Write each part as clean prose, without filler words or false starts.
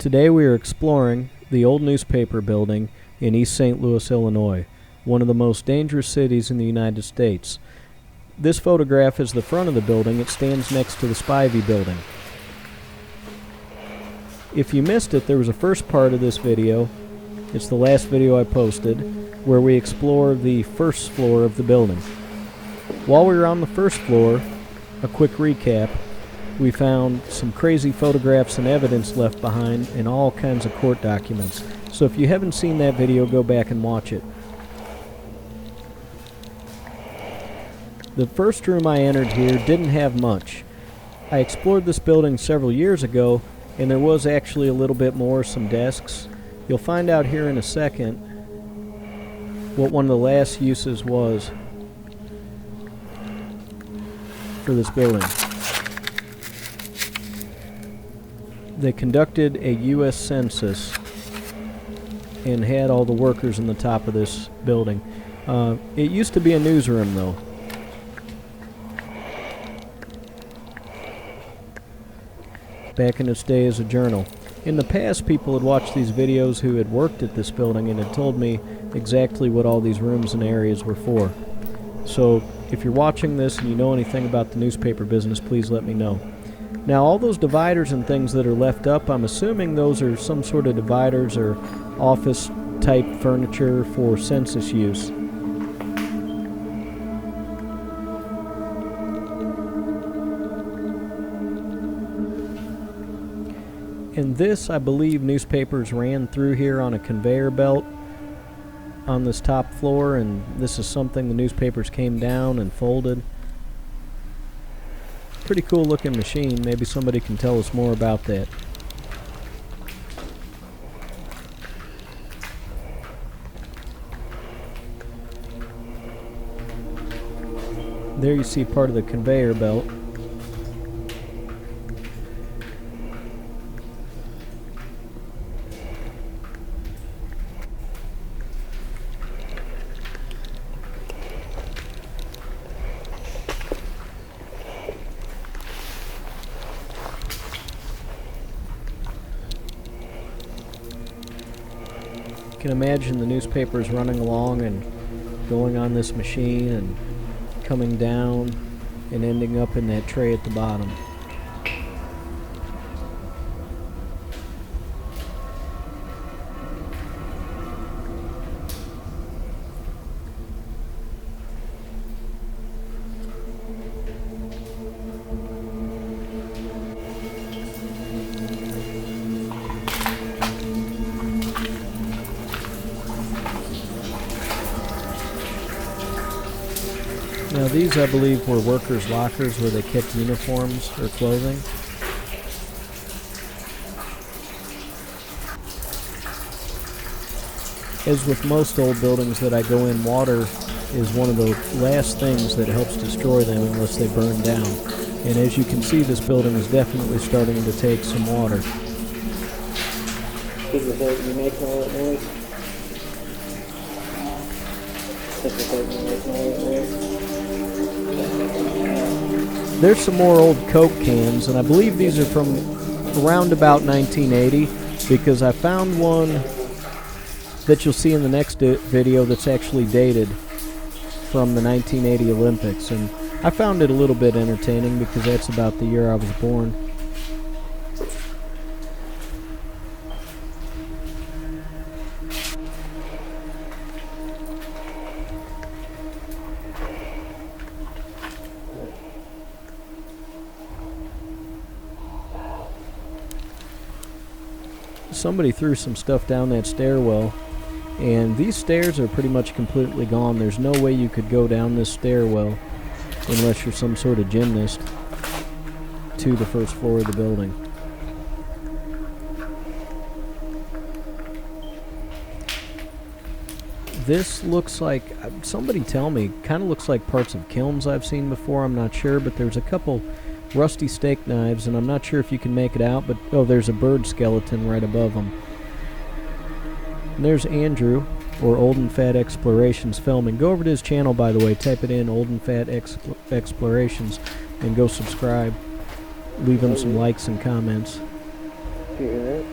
Today we are exploring the old newspaper building in East St. Louis, Illinois, one of the most dangerous cities in the United States. This photograph is the front of the building. It stands next to the Spivey building. If you missed it, there was a first part of this video. It's the last video I posted, where we explore the first floor of the building. While we were on the first floor, a quick recap, we found some crazy photographs and evidence left behind and all kinds of court documents. So if you haven't seen that video, go back and watch it. The first room I entered here didn't have much. I explored this building several years ago, and there was actually a little bit more, some desks. You'll find out here in a second what one of the last uses was for this building. They conducted a U.S. census and had all the workers in the top of this building. It used to be a newsroom, though. Back in its day as a journal. In the past, people had watched these videos who had worked at this building and had told me exactly what all these rooms and areas were for. So, if you're watching this and you know anything about the newspaper business, please let me know. Now, all those dividers and things that are left up, I'm assuming those are some sort of dividers or office-type furniture for census use. And this, I believe, newspapers ran through here on a conveyor belt on this top floor, and this is something the newspapers came down and folded. Pretty cool looking machine. Maybe somebody can tell us more about that. There you see part of the conveyor belt. You can imagine the newspapers running along and going on this machine and coming down and ending up in that tray at the bottom. Now these, I believe, were workers' lockers where they kept uniforms or clothing. As with most old buildings that I go in, water is one of the last things that helps destroy them unless they burn down. And as you can see, this building is definitely starting to take some water. Is it that you make all that noise? There's some more old Coke cans, and I believe these are from around about 1980, because I found one that you'll see in the next video that's actually dated from the 1980 Olympics, and I found it a little bit entertaining because that's about the year I was born. Somebody threw some stuff down that stairwell, and these stairs are pretty much completely gone. There's no way you could go down this stairwell unless you're some sort of gymnast to the first floor of the building. This looks like, somebody tell me, kind of looks like parts of kilns I've seen before. I'm not sure, but there's a couple rusty steak knives, and I'm not sure if you can make it out, but oh, there's a bird skeleton right above them. And there's Andrew, or Old and Fat Explorations Filming. Go over to his channel, by the way, type it in, Old and Fat Explorations, and go subscribe. Leave him some likes and comments. Do you hear that?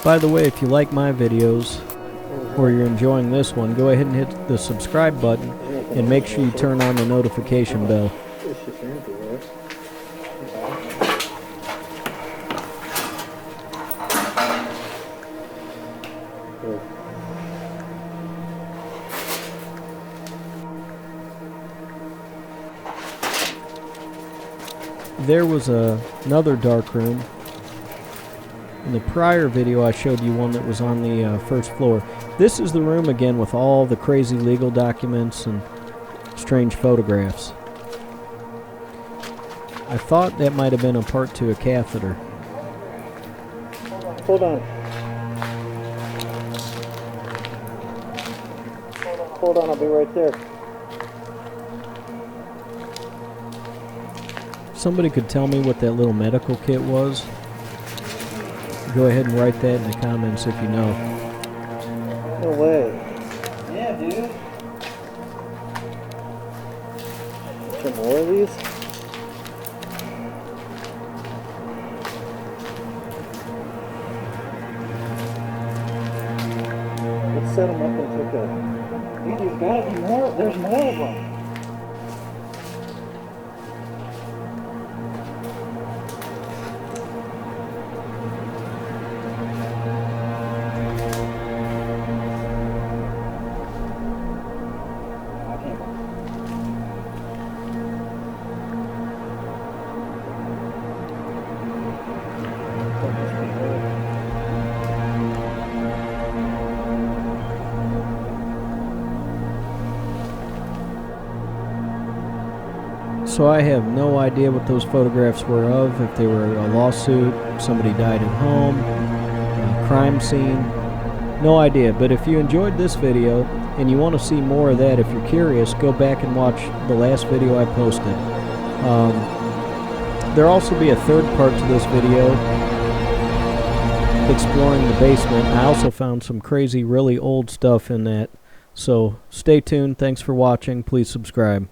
By the way, if you like my videos, or you're enjoying this one, go ahead and hit the subscribe button, and make sure you turn on the notification bell. It's just empty, right? There was another dark room. In the prior video I showed you one that was on the first floor. This is the room again with all the crazy legal documents and strange photographs. I thought that might have been a part to a catheter. Hold on. Hold on, I'll be right there. Somebody could tell me what that little medical kit was? Go ahead and write that in the comments if you know. No way. Yeah, dude. Some more of these? Let's set them up and take a... Dude, there's gotta be more. There's more of them. So I have no idea what those photographs were of, if they were a lawsuit, somebody died at home, a crime scene, no idea. But if you enjoyed this video and you want to see more of that, if you're curious, go back and watch the last video I posted. There'll also be a third part to this video exploring the basement. I also found some crazy, really old stuff in that. So stay tuned. Thanks for watching. Please subscribe.